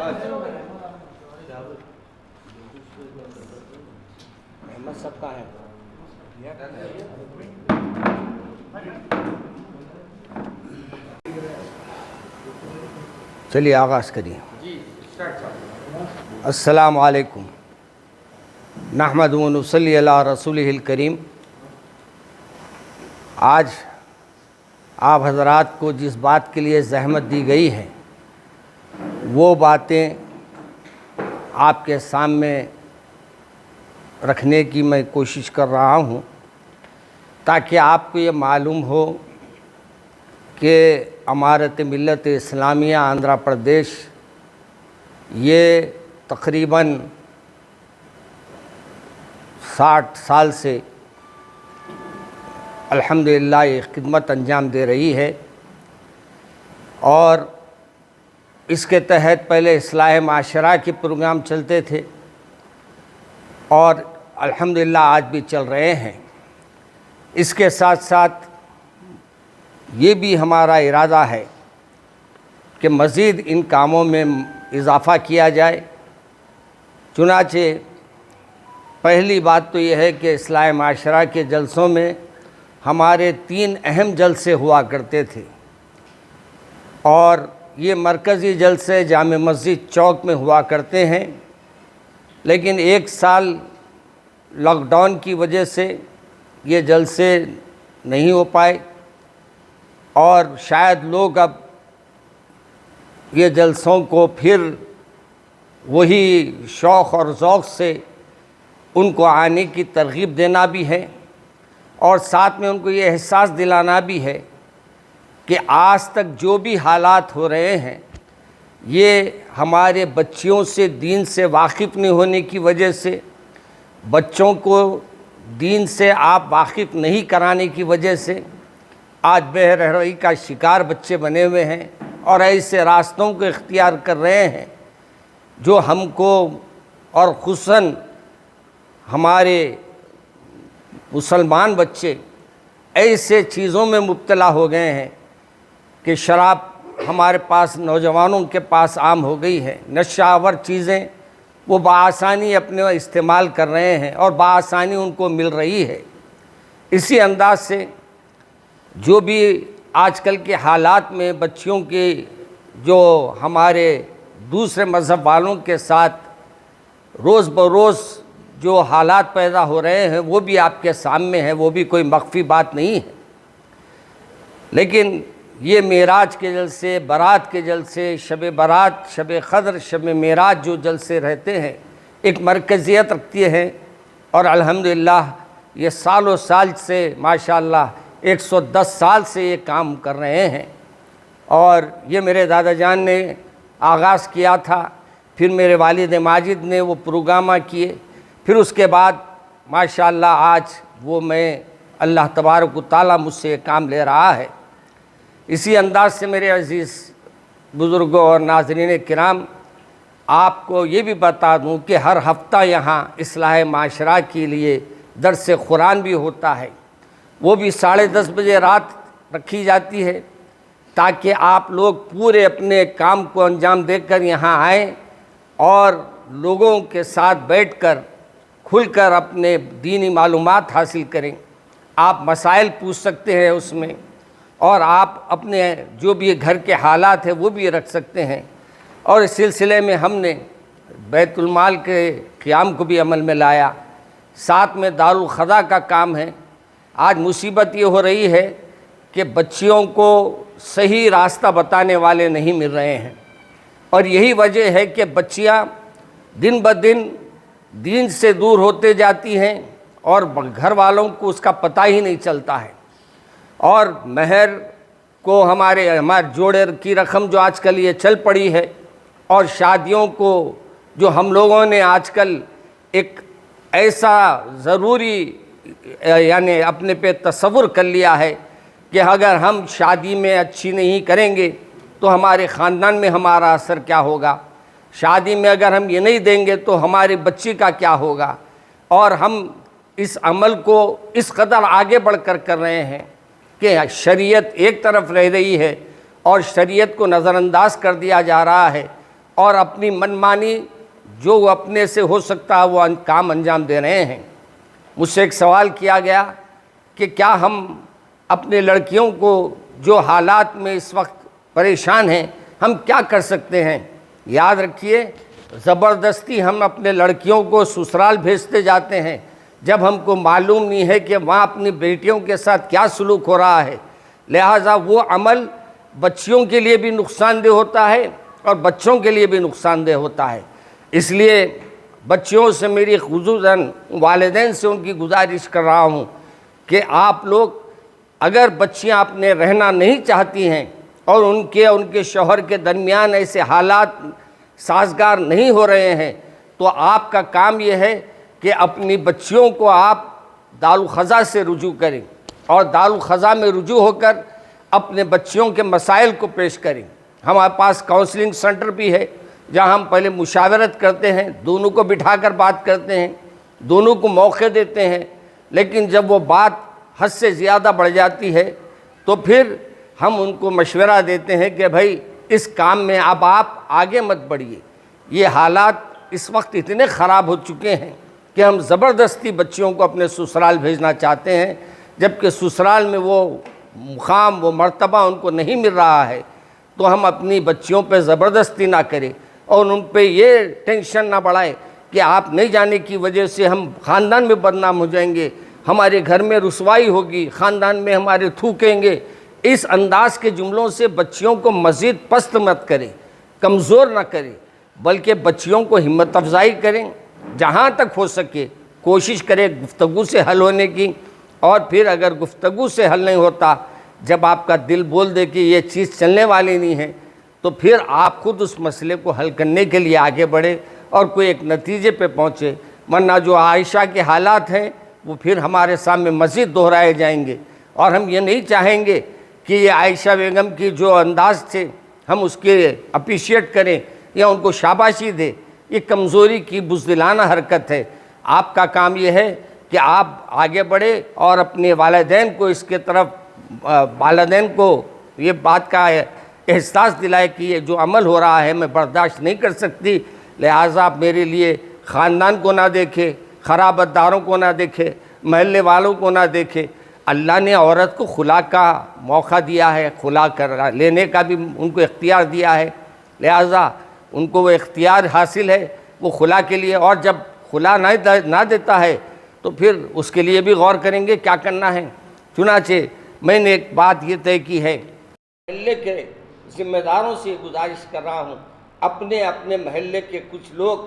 احمد صاحب کہاں ہیں؟ چلیے آغاز کریے۔ السلام علیکم نحمد و نصلی علی رسولہ الکریم۔ آج آپ حضرات کو جس بات کے لیے زحمت دی گئی ہے وہ باتیں آپ کے سامنے رکھنے کی میں کوشش کر رہا ہوں تاکہ آپ کو یہ معلوم ہو کہ امارت ملت اسلامیہ آندھرا پردیش یہ تقریباً 60 سال سے الحمدللہ یہ خدمت انجام دے رہی ہے، اور اس کے تحت پہلے اصلاح معاشرہ کے پروگرام چلتے تھے اور الحمدللہ آج بھی چل رہے ہیں۔ اس کے ساتھ ساتھ یہ بھی ہمارا ارادہ ہے کہ مزید ان کاموں میں اضافہ کیا جائے۔ چنانچہ پہلی بات تو یہ ہے کہ اصلاح معاشرہ کے جلسوں میں ہمارے 3 اہم جلسے ہوا کرتے تھے، اور یہ مرکزی جلسے جامع مسجد چوک میں ہوا کرتے ہیں، لیکن 1 سال لاک ڈاؤن کی وجہ سے یہ جلسے نہیں ہو پائے، اور شاید لوگ اب یہ جلسوں کو پھر وہی شوق اور ذوق سے ان کو آنے کی ترغیب دینا بھی ہے، اور ساتھ میں ان کو یہ احساس دلانا بھی ہے کہ آج تک جو بھی حالات ہو رہے ہیں یہ ہمارے بچیوں سے دین سے واقف نہیں ہونے کی وجہ سے، بچوں کو دین سے آپ واقف نہیں کرانے کی وجہ سے آج بے رحمانی کا شکار بچے بنے ہوئے ہیں، اور ایسے راستوں کو اختیار کر رہے ہیں جو ہم کو اور خصوصاً ہمارے مسلمان بچے ایسے چیزوں میں مبتلا ہو گئے ہیں کہ شراب ہمارے پاس نوجوانوں کے پاس عام ہو گئی ہے، نشہ آور چیزیں وہ بآسانی اپنے استعمال کر رہے ہیں اور بآسانی ان کو مل رہی ہے۔ اسی انداز سے جو بھی آج کل کے حالات میں بچیوں کے جو ہمارے دوسرے مذہب والوں کے ساتھ روز بروز جو حالات پیدا ہو رہے ہیں وہ بھی آپ کے سامنے ہیں، وہ بھی کوئی مخفی بات نہیں ہے۔ لیکن یہ معراج کے جلسے، برات کے جلسے، شب برات، شب قدر، شب معراج جو جلسے رہتے ہیں ایک مرکزیت رکھتی ہیں، اور الحمدللہ یہ سالوں سال سے ماشاءاللہ 110 سال سے یہ کام کر رہے ہیں، اور یہ میرے دادا جان نے آغاز کیا تھا، پھر میرے والد ماجد نے وہ پروگرامہ کیے، پھر اس کے بعد ماشاءاللہ آج وہ میں اللہ تبارک و تعالیٰ مجھ سے یہ کام لے رہا ہے۔ اسی انداز سے میرے عزیز بزرگوں اور ناظرین کرام، آپ کو یہ بھی بتا دوں کہ ہر ہفتہ یہاں اصلاح معاشرہ کے لیے درس قرآن بھی ہوتا ہے، وہ بھی 10:30 بجے رات رکھی جاتی ہے، تاکہ آپ لوگ پورے اپنے کام کو انجام دے کر یہاں آئیں اور لوگوں کے ساتھ بیٹھ کر کھل کر اپنے دینی معلومات حاصل کریں۔ آپ مسائل پوچھ سکتے ہیں اس میں، اور آپ اپنے جو بھی گھر کے حالات ہیں وہ بھی رکھ سکتے ہیں، اور اس سلسلے میں ہم نے بیت المال کے قیام کو بھی عمل میں لایا، ساتھ میں دارالخضا کا کام ہے۔ آج مصیبت یہ ہو رہی ہے کہ بچیوں کو صحیح راستہ بتانے والے نہیں مل رہے ہیں، اور یہی وجہ ہے کہ بچیاں دن بدن دین سے دور ہوتے جاتی ہیں، اور گھر والوں کو اس کا پتہ ہی نہیں چلتا ہے، اور مہر کو ہمارے جوڑے کی رقم جو آج کل یہ چل پڑی ہے، اور شادیوں کو جو ہم لوگوں نے آج کل ایک ایسا ضروری یعنی اپنے پہ تصور کر لیا ہے کہ اگر ہم شادی میں اچھی نہیں کریں گے تو ہمارے خاندان میں ہمارا اثر کیا ہوگا، شادی میں اگر ہم یہ نہیں دیں گے تو ہماری بچی کا کیا ہوگا، اور ہم اس عمل کو اس قدر آگے بڑھ کر رہے ہیں کہ شریعت ایک طرف رہ رہی ہے اور شریعت کو نظر انداز کر دیا جا رہا ہے، اور اپنی منمانی جو وہ اپنے سے ہو سکتا ہے وہ کام انجام دے رہے ہیں۔ مجھ سے ایک سوال کیا گیا کہ کیا ہم اپنے لڑکیوں کو جو حالات میں اس وقت پریشان ہیں ہم کیا کر سکتے ہیں؟ یاد رکھیے، زبردستی ہم اپنے لڑکیوں کو سسرال بھیجتے جاتے ہیں جب ہم کو معلوم نہیں ہے کہ وہاں اپنی بیٹیوں کے ساتھ کیا سلوک ہو رہا ہے۔ لہٰذا وہ عمل بچیوں کے لیے بھی نقصان دہ ہوتا ہے اور بچوں کے لیے بھی نقصان دہ ہوتا ہے۔ اس لیے بچیوں سے میری خصوصاً والدین سے ان کی گزارش کر رہا ہوں کہ آپ لوگ اگر بچیاں اپنے رہنا نہیں چاہتی ہیں اور ان کے شوہر کے درمیان ایسے حالات سازگار نہیں ہو رہے ہیں تو آپ کا کام یہ ہے کہ اپنی بچیوں کو آپ دارالخضا سے رجوع کریں اور دارالخضا میں رجوع ہو کر اپنے بچیوں کے مسائل کو پیش کریں۔ ہمارے پاس کاؤنسلنگ سینٹر بھی ہے جہاں ہم پہلے مشاورت کرتے ہیں، دونوں کو بٹھا کر بات کرتے ہیں، دونوں کو موقع دیتے ہیں، لیکن جب وہ بات حد سے زیادہ بڑھ جاتی ہے تو پھر ہم ان کو مشورہ دیتے ہیں کہ بھائی اس کام میں اب آپ آگے مت بڑھیے۔ یہ حالات اس وقت اتنے خراب ہو چکے ہیں کہ ہم زبردستی بچیوں کو اپنے سسرال بھیجنا چاہتے ہیں، جبکہ سسرال میں وہ مقام وہ مرتبہ ان کو نہیں مل رہا ہے۔ تو ہم اپنی بچیوں پہ زبردستی نہ کریں اور ان پہ یہ ٹینشن نہ بڑھائیں کہ آپ نہیں جانے کی وجہ سے ہم خاندان میں بدنام ہو جائیں گے، ہمارے گھر میں رسوائی ہوگی، خاندان میں ہمارے تھوکیں گے۔ اس انداز کے جملوں سے بچیوں کو مزید پست مت کریں، کمزور نہ کریں، بلکہ بچیوں کو ہمت افزائی کریں، جہاں تک ہو سکے کوشش کریں گفتگو سے حل ہونے کی، اور پھر اگر گفتگو سے حل نہیں ہوتا، جب آپ کا دل بول دے کہ یہ چیز چلنے والی نہیں ہے، تو پھر آپ خود اس مسئلے کو حل کرنے کے لیے آگے بڑھیں اور کوئی ایک نتیجے پہ پہنچے، ورنہ جو عائشہ کے حالات ہیں وہ پھر ہمارے سامنے مزید دہرائے جائیں گے، اور ہم یہ نہیں چاہیں گے کہ یہ عائشہ بیگم کی جو انداز تھے ہم اس کے اپریشیٹ کریں یا ان کو شاباشی دیں۔ یہ کمزوری کی بزدلانہ حرکت ہے۔ آپ کا کام یہ ہے کہ آپ آگے بڑھے اور اپنے والدین کو اس کے طرف والدین کو یہ بات کا احساس دلائے کہ یہ جو عمل ہو رہا ہے میں برداشت نہیں کر سکتی، لہٰذا آپ میرے لیے خاندان کو نہ دیکھے، خرابت داروں کو نہ دیکھے، محلے والوں کو نہ دیکھے۔ اللہ نے عورت کو خلا کا موقع دیا ہے، خلا کر لینے کا بھی ان کو اختیار دیا ہے، لہٰذا ان کو وہ اختیار حاصل ہے وہ خلا کے لیے، اور جب خلا نہ دیتا ہے تو پھر اس کے لیے بھی غور کریں گے کیا کرنا ہے۔ چنانچہ میں نے ایک بات یہ طے کی ہے، محلے کے ذمہ داروں سے گزارش کر رہا ہوں، اپنے محلے کے کچھ لوگ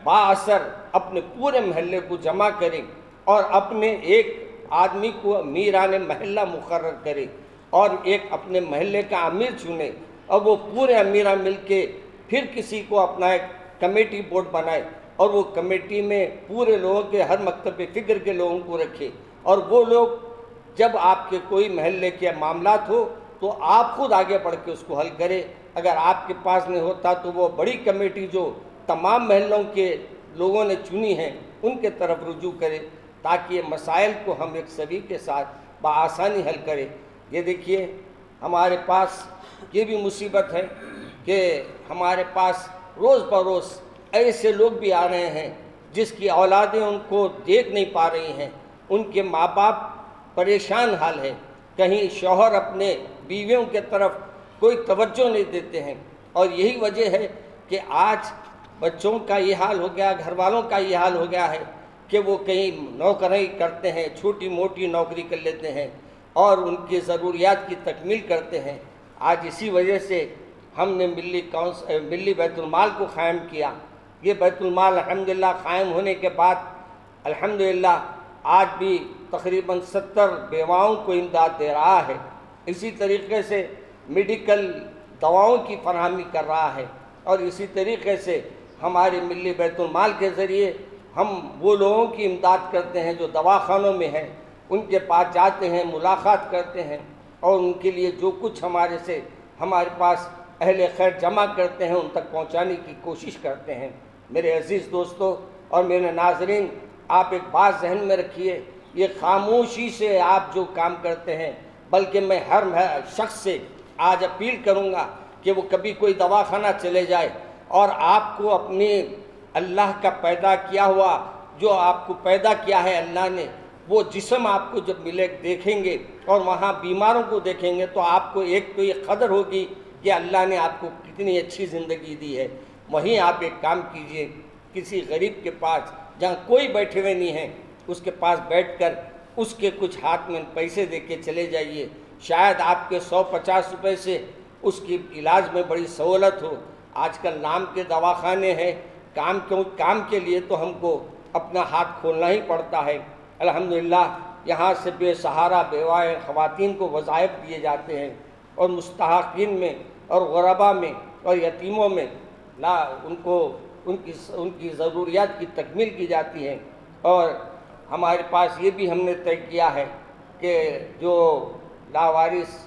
بااثر اپنے پورے محلے کو جمع کریں اور اپنے ایک آدمی کو امیران محلہ مقرر کرے اور ایک اپنے محلے کا امیر چنے، اور وہ پورے امیران مل کے پھر کسی کو اپنا ایک کمیٹی بورڈ بنائے اور وہ کمیٹی میں پورے لوگوں کے ہر مکتب فکر کے لوگوں کو رکھے، اور وہ لوگ جب آپ کے کوئی محلے کے معاملات ہو تو آپ خود آگے بڑھ کے اس کو حل کریں۔ اگر آپ کے پاس نہیں ہوتا تو وہ بڑی کمیٹی جو تمام محلوں کے لوگوں نے چنی ہیں ان کے طرف رجوع کرے، تاکہ یہ مسائل کو ہم ایک سبھی کے ساتھ بآسانی حل کریں۔ یہ دیکھیے ہمارے پاس یہ بھی مصیبت ہے کہ ہمارے پاس روز بروز ایسے لوگ بھی آ رہے ہیں جس کی اولادیں ان کو دیکھ نہیں پا رہی ہیں، ان کے ماں باپ پریشان حال ہے، کہیں شوہر اپنے بیویوں کے طرف کوئی توجہ نہیں دیتے ہیں، اور یہی وجہ ہے کہ آج بچوں کا یہ حال ہو گیا، گھر والوں کا یہ حال ہو گیا ہے کہ وہ کہیں نوکری کرتے ہیں، چھوٹی موٹی نوکری کر لیتے ہیں اور ان کی ضروریات کی تکمیل کرتے ہیں۔ آج اسی وجہ سے ہم نے ملی بیت المال کو قائم کیا۔ یہ بیت المال الحمدللہ قائم ہونے کے بعد الحمدللہ آج بھی تقریباً 70 بیواؤں کو امداد دے رہا ہے، اسی طریقے سے میڈیکل دواؤں کی فراہمی کر رہا ہے، اور اسی طریقے سے ہمارے ملی بیت المال کے ذریعے ہم وہ لوگوں کی امداد کرتے ہیں جو دواخانوں میں ہیں، ان کے پاس جاتے ہیں، ملاقات کرتے ہیں، اور ان کے لیے جو کچھ ہمارے پاس اہل خیر جمع کرتے ہیں ان تک پہنچانے کی کوشش کرتے ہیں۔ میرے عزیز دوستو اور میرے ناظرین، آپ ایک بات ذہن میں رکھیے، یہ خاموشی سے آپ جو کام کرتے ہیں، بلکہ میں ہر شخص سے آج اپیل کروں گا کہ وہ کبھی کوئی دواخانہ چلے جائے، اور آپ کو اپنے اللہ کا پیدا کیا ہوا، جو آپ کو پیدا کیا ہے اللہ نے، وہ جسم آپ کو جب ملے دیکھیں گے اور وہاں بیماروں کو دیکھیں گے تو آپ کو ایک تو یہ قدر ہوگی کہ اللہ نے آپ کو کتنی اچھی زندگی دی ہے۔ وہیں آپ ایک کام کیجئے، کسی غریب کے پاس جہاں کوئی بیٹھے ہوئے نہیں ہیں اس کے پاس بیٹھ کر اس کے کچھ ہاتھ میں پیسے دے کے چلے جائیے، شاید آپ کے 150 روپے سے اس کی علاج میں بڑی سہولت ہو۔ آج کل نام کے دواخانے ہیں، کام کے لیے تو ہم کو اپنا ہاتھ کھولنا ہی پڑتا ہے۔ الحمدللہ یہاں سے بے سہارا بیوائے خواتین کو وظائف دیے جاتے ہیں، اور مستحقین میں اور غربا میں اور یتیموں میں ان کی ضروریات کی تکمیل کی جاتی ہے۔ اور ہمارے پاس یہ بھی ہم نے طے کیا ہے کہ جو لاوارث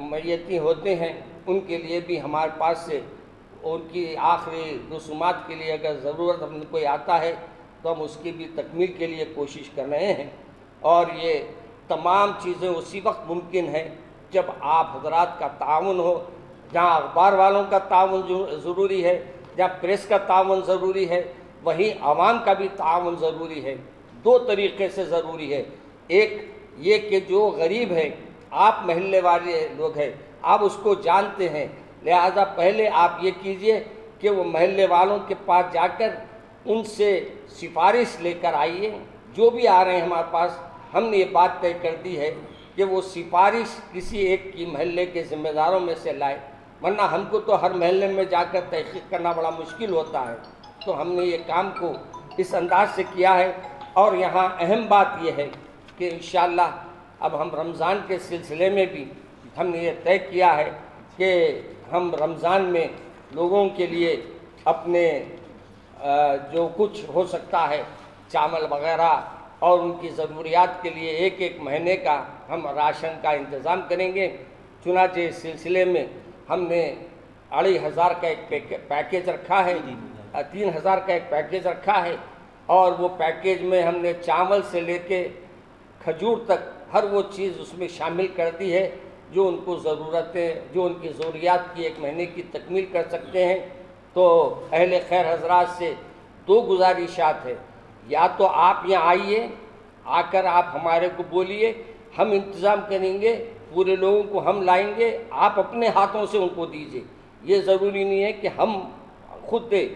میتی ہوتے ہیں ان کے لیے بھی ہمارے پاس سے ان کی آخری رسومات کے لیے اگر ضرورت ہم کوئی آتا ہے تو ہم اس کی بھی تکمیل کے لیے کوشش کر رہے ہیں۔ اور یہ تمام چیزیں اسی وقت ممکن ہیں جب آپ حضرات کا تعاون ہو، جہاں اخبار والوں کا تعاون ضروری ہے، جہاں پریس کا تعاون ضروری ہے، وہیں عوام کا بھی تعاون ضروری ہے۔ دو طریقے سے ضروری ہے، ایک یہ کہ جو غریب ہے، آپ محلے والے لوگ ہیں، آپ اس کو جانتے ہیں، لہذا پہلے آپ یہ کیجئے کہ وہ محلے والوں کے پاس جا کر ان سے سفارش لے کر آئیے۔ جو بھی آ رہے ہیں ہمارے پاس، ہم نے یہ بات طے کر دی ہے کہ وہ سفارش کسی ایک کی محلے کے ذمہ داروں میں سے لائے، ورنہ ہم کو تو ہر محلے میں جا کر تحقیق کرنا بڑا مشکل ہوتا ہے۔ تو ہم نے یہ کام کو اس انداز سے کیا ہے۔ اور یہاں اہم بات یہ ہے کہ انشاءاللہ اب ہم رمضان کے سلسلے میں بھی ہم نے یہ طے کیا ہے کہ ہم رمضان میں لوگوں کے لیے اپنے جو کچھ ہو سکتا ہے چاول وغیرہ اور ان کی ضروریات کے لیے ایک مہینے کا ہم راشن کا انتظام کریں گے۔ چنانچہ اس سلسلے میں ہم نے 2,500 کا ایک پیکیج رکھا ہے، 3,000 کا ایک پیکیج رکھا ہے، اور وہ پیکیج میں ہم نے چاول سے لے کے کھجور تک ہر وہ چیز اس میں شامل کر دی ہے جو ان کو ضرورتیں، جو ان کی ضروریات کی ایک مہینے کی تکمیل کر سکتے ہیں۔ تو اہل خیر حضرات سے دو گزارشات ہے، یا تو آپ یہاں آئیے، آ کر آپ ہمارے کو بولیے، ہم انتظام کریں گے، پورے لوگوں کو ہم لائیں گے، آپ اپنے ہاتھوں سے ان کو دیجیے۔ یہ ضروری نہیں ہے کہ ہم خود دیں،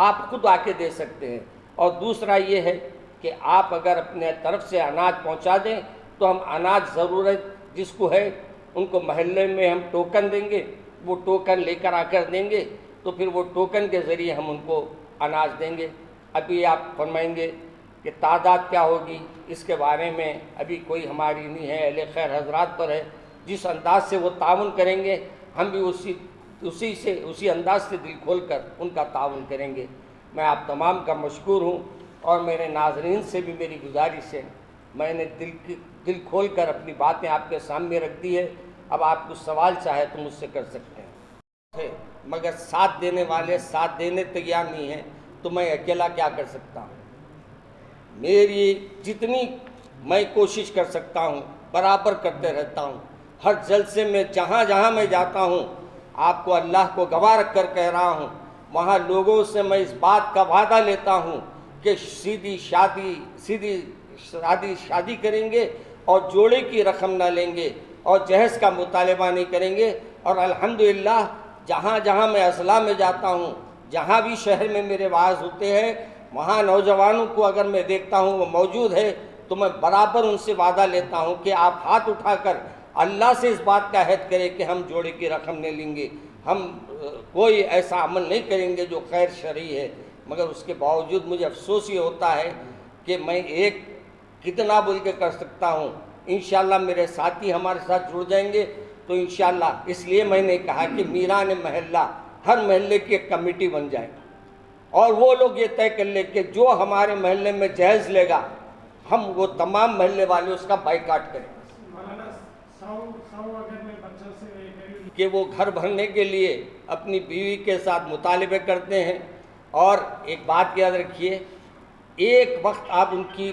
آپ خود آ کے دے سکتے ہیں۔ اور دوسرا یہ ہے کہ آپ اگر اپنے طرف سے اناج پہنچا دیں تو ہم اناج ضرورت جس کو ہے ان کو محلے میں ہم ٹوکن دیں گے، وہ ٹوکن لے کر آ کر دیں گے، تو پھر وہ ٹوکن کے ذریعے ہم ان کو اناج دیں گے۔ ابھی آپ فرمائیں گے کہ تعداد کیا ہوگی، اس کے بارے میں ابھی کوئی ہماری نہیں ہے، اہل خیر حضرات پر ہے۔ جس انداز سے وہ تعاون کریں گے ہم بھی اسی انداز سے دل کھول کر ان کا تعاون کریں گے۔ میں آپ تمام کا مشکور ہوں، اور میرے ناظرین سے بھی میری گزارش ہے، میں نے دل کھول کر اپنی باتیں آپ کے سامنے رکھ دی ہے۔ اب آپ کچھ سوال چاہے تو مجھ سے کر سکتے ہیں، مگر ساتھ دینے والے ساتھ دینے تیار نہیں ہیں تو میں اکیلا کیا کر سکتا ہوں؟ میری جتنی میں کوشش کر سکتا ہوں برابر کرتے رہتا ہوں۔ ہر جلسے میں جہاں میں جاتا ہوں، آپ کو اللہ کو گواہ رکھ کر کہہ رہا ہوں، وہاں لوگوں سے میں اس بات کا وعدہ لیتا ہوں کہ سیدھی شادی کریں گے اور جوڑے کی رقم نہ لیں گے اور جہیز کا مطالبہ نہیں کریں گے۔ اور الحمدللہ جہاں میں اضلاع میں جاتا ہوں، جہاں بھی شہر میں میرے واعظ ہوتے ہیں، وہاں نوجوانوں کو اگر میں دیکھتا ہوں وہ موجود ہے تو میں برابر ان سے وعدہ لیتا ہوں کہ آپ ہاتھ اٹھا کر اللہ سے اس بات کا عہد کریں کہ ہم جوڑے کی رقم نہیں لیں گے، ہم کوئی ایسا عمل نہیں کریں گے جو غیر شرعی ہے۔ مگر اس کے باوجود مجھے افسوس یہ ہوتا ہے کہ میں ایک کتنا بول کے کر سکتا ہوں۔ انشاءاللہ میرے ساتھی ہمارے ساتھ جڑ جائیں گے تو انشاءاللہ، اس لیے میں نے کہا کہ میران محلہ، ہر محلے کی ایک کمیٹی بن جائے اور وہ لوگ یہ طے کر لیں کہ جو ہمارے محلے میں جہیز لے گا ہم وہ تمام محلے والے اس کا بائیکاٹ کریں، کہ وہ گھر بھرنے کے لیے اپنی بیوی کے ساتھ مطالبے کرتے ہیں۔ اور ایک بات یاد رکھیے، ایک وقت آپ ان کی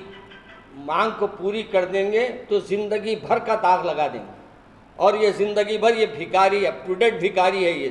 مانگ کو پوری کر دیں گے تو زندگی بھر کا داغ لگا دیں گے، اور یہ زندگی بھر یہ بھکاری، اپ ٹو ڈیٹ بھکاری ہے یہ،